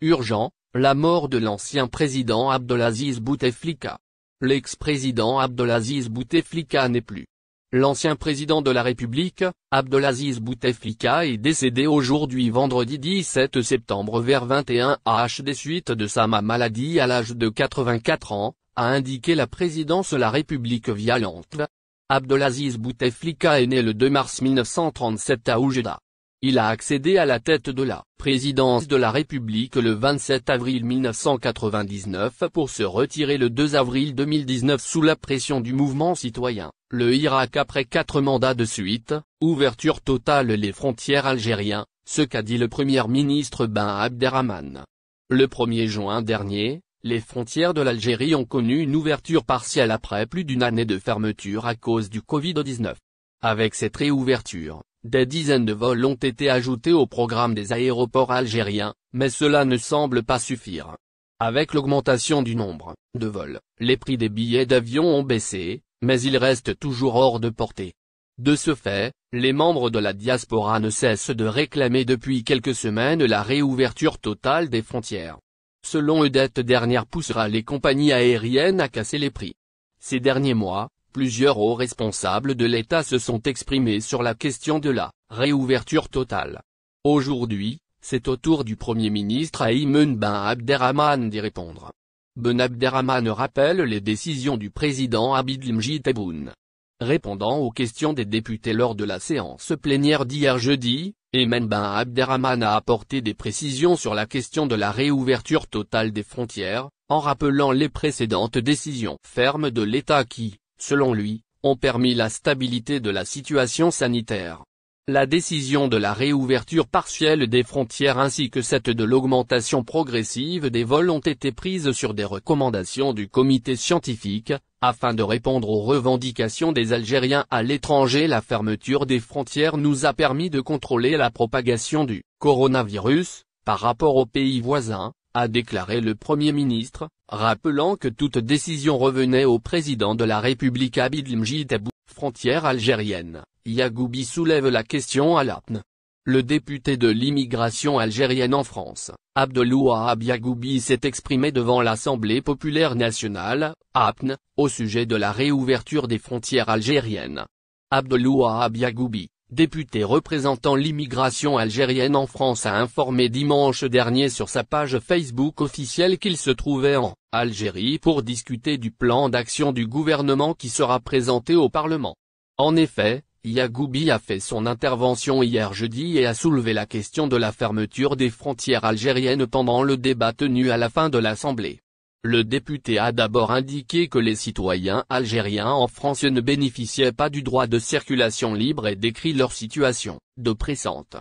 Urgent, la mort de l'ancien président Abdelaziz Bouteflika. L'ex-président Abdelaziz Bouteflika n'est plus. L'ancien président de la République, Abdelaziz Bouteflika est décédé aujourd'hui vendredi 17 septembre vers 21 h des suites de sa maladie à l'âge de 84 ans, a indiqué la présidence La République via l'ANTV. Abdelaziz Bouteflika est né le 2 mars 1937 à Oujda. Il a accédé à la tête de la présidence de la République le 27 avril 1999 pour se retirer le 2 avril 2019 sous la pression du mouvement citoyen, le Irak après 4 mandats de suite, ouverture totale les frontières algériennes, ce qu'a dit le Premier ministre Ben Abderrahmane. Le 1er juin dernier, les frontières de l'Algérie ont connu une ouverture partielle après plus d'une année de fermeture à cause du Covid-19. Avec cette réouverture, des dizaines de vols ont été ajoutés au programme des aéroports algériens, mais cela ne semble pas suffire. Avec l'augmentation du nombre de vols, les prix des billets d'avion ont baissé, mais ils restent toujours hors de portée. De ce fait, les membres de la diaspora ne cessent de réclamer depuis quelques semaines la réouverture totale des frontières. Selon eux, cette dernière poussera les compagnies aériennes à casser les prix. Ces derniers mois, plusieurs hauts responsables de l'État se sont exprimés sur la question de la réouverture totale. Aujourd'hui, c'est au tour du Premier ministre Ayman Ben Abderrahmane d'y répondre. Ben Abderrahmane rappelle les décisions du président Abdelmadjid Tebboune. Répondant aux questions des députés lors de la séance plénière d'hier jeudi, Ayman Ben Abderrahmane a apporté des précisions sur la question de la réouverture totale des frontières, en rappelant les précédentes décisions fermes de l'État qui, selon lui, ont permis la stabilité de la situation sanitaire. La décision de la réouverture partielle des frontières ainsi que celle de l'augmentation progressive des vols ont été prises sur des recommandations du comité scientifique, afin de répondre aux revendications des Algériens à l'étranger. La fermeture des frontières nous a permis de contrôler la propagation du coronavirus, par rapport aux pays voisins, a déclaré le Premier ministre, rappelant que toute décision revenait au président de la République Abdelmadjid Tebboune. Frontière algérienne, Yagoubi soulève la question à l'APN. Le député de l'immigration algérienne en France, Abdelouahab Yagoubi s'est exprimé devant l'Assemblée populaire nationale, APN, au sujet de la réouverture des frontières algériennes. Abdelouahab Yagoubi, député représentant l'immigration algérienne en France, a informé dimanche dernier sur sa page Facebook officielle qu'il se trouvait en Algérie pour discuter du plan d'action du gouvernement qui sera présenté au Parlement. En effet, Yagoubi a fait son intervention hier jeudi et a soulevé la question de la fermeture des frontières algériennes pendant le débat tenu à la fin de l'Assemblée. Le député a d'abord indiqué que les citoyens algériens en France ne bénéficiaient pas du droit de circulation libre et décrit leur situation d'oppressante.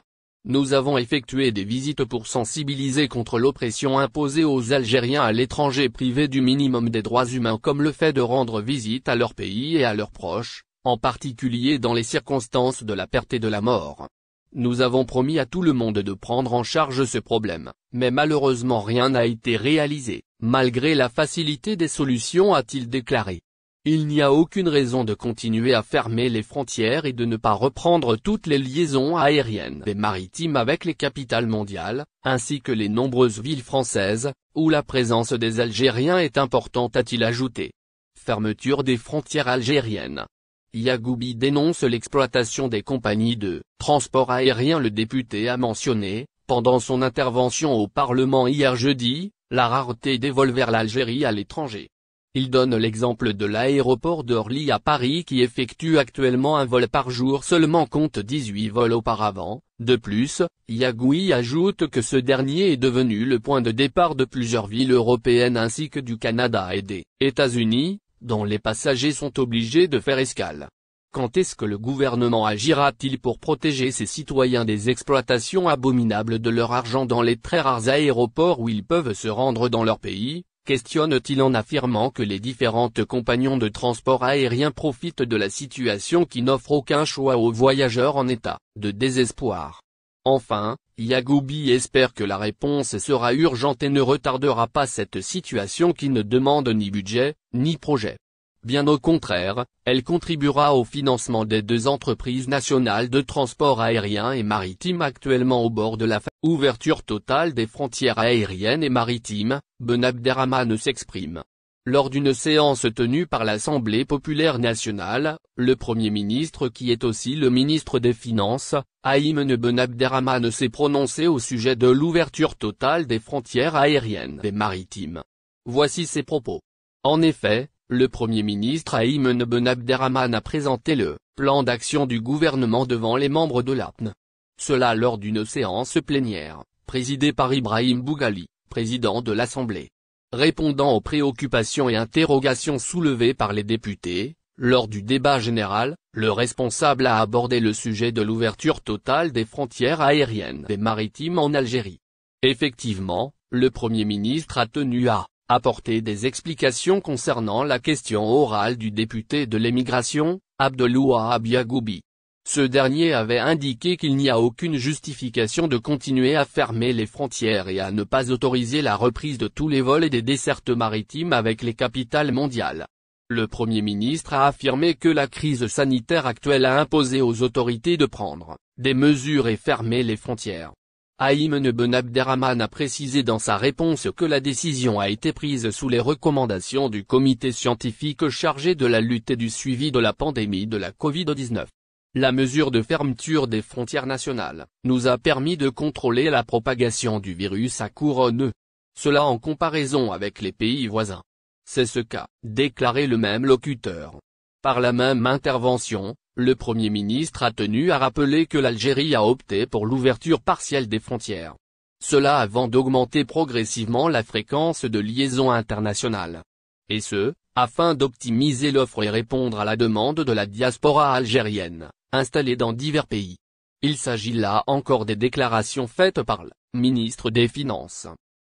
Nous avons effectué des visites pour sensibiliser contre l'oppression imposée aux Algériens à l'étranger privés du minimum des droits humains comme le fait de rendre visite à leur pays et à leurs proches, en particulier dans les circonstances de la perte et de la mort. Nous avons promis à tout le monde de prendre en charge ce problème, mais malheureusement rien n'a été réalisé, malgré la facilité des solutions, a-t-il déclaré. Il n'y a aucune raison de continuer à fermer les frontières et de ne pas reprendre toutes les liaisons aériennes et maritimes avec les capitales mondiales, ainsi que les nombreuses villes françaises, où la présence des Algériens est importante, a-t-il ajouté. Fermeture des frontières algériennes. Yagoubi dénonce l'exploitation des compagnies de transport aérien. Le député a mentionné, pendant son intervention au Parlement hier jeudi, la rareté des vols vers l'Algérie à l'étranger. Il donne l'exemple de l'aéroport d'Orly à Paris qui effectue actuellement un vol par jour seulement contre 18 vols auparavant. De plus, Yagoubi ajoute que ce dernier est devenu le point de départ de plusieurs villes européennes ainsi que du Canada et des États-Unis, dont les passagers sont obligés de faire escale. Quand est-ce que le gouvernement agira-t-il pour protéger ses citoyens des exploitations abominables de leur argent dans les très rares aéroports où ils peuvent se rendre dans leur pays, questionne-t-il en affirmant que les différentes compagnies de transport aérien profitent de la situation qui n'offre aucun choix aux voyageurs en état de désespoir. Enfin, Yagoubi espère que la réponse sera urgente et ne retardera pas cette situation qui ne demande ni budget, ni projet. Bien au contraire, elle contribuera au financement des 2 entreprises nationales de transport aérien et maritime actuellement au bord de la ouverture totale des frontières aériennes et maritimes. Ben Abderrahmane s'exprime. Lors d'une séance tenue par l'Assemblée populaire nationale, le Premier ministre qui est aussi le ministre des Finances, Ayman Ben Abderrahmane s'est prononcé au sujet de l'ouverture totale des frontières aériennes et maritimes. Voici ses propos. En effet, le Premier ministre Ayman Ben Abderrahmane a présenté le plan d'action du gouvernement devant les membres de l'APN. Cela lors d'une séance plénière, présidée par Ibrahim Boughali, président de l'Assemblée. Répondant aux préoccupations et interrogations soulevées par les députés, lors du débat général, le responsable a abordé le sujet de l'ouverture totale des frontières aériennes et maritimes en Algérie. Effectivement, le Premier ministre a tenu à apporter des explications concernant la question orale du député de l'émigration, Abdelwahab Yagoubi. Ce dernier avait indiqué qu'il n'y a aucune justification de continuer à fermer les frontières et à ne pas autoriser la reprise de tous les vols et des dessertes maritimes avec les capitales mondiales. Le Premier ministre a affirmé que la crise sanitaire actuelle a imposé aux autorités de prendre des mesures et fermer les frontières. Ayman Ben Abderrahmane a précisé dans sa réponse que la décision a été prise sous les recommandations du comité scientifique chargé de la lutte et du suivi de la pandémie de la Covid-19. La mesure de fermeture des frontières nationales nous a permis de contrôler la propagation du virus à couronne. Cela en comparaison avec les pays voisins. C'est ce qu'a déclaré le même locuteur. Par la même intervention, le Premier ministre a tenu à rappeler que l'Algérie a opté pour l'ouverture partielle des frontières. Cela avant d'augmenter progressivement la fréquence de liaisons internationales. Et ce, afin d'optimiser l'offre et répondre à la demande de la diaspora algérienne, installée dans divers pays. Il s'agit là encore des déclarations faites par le ministre des Finances.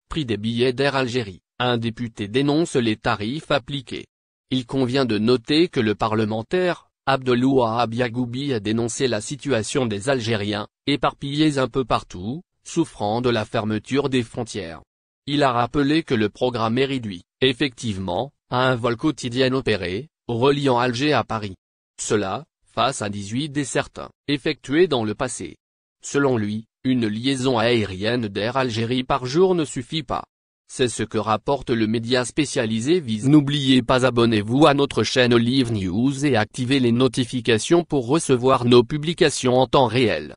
Prix des billets d'Air Algérie, un député dénonce les tarifs appliqués. Il convient de noter que le parlementaire, Abdelwahab Yagoubi a dénoncé la situation des Algériens, éparpillés un peu partout, souffrant de la fermeture des frontières. Il a rappelé que le programme est réduit, effectivement, à un vol quotidien opéré, reliant Alger à Paris. Cela, face à 18 dessertes, effectués dans le passé. Selon lui, une liaison aérienne d'Air Algérie par jour ne suffit pas. C'est ce que rapporte le média spécialisé Viz. N'oubliez pas abonnez-vous à notre chaîne Olive News et activez les notifications pour recevoir nos publications en temps réel.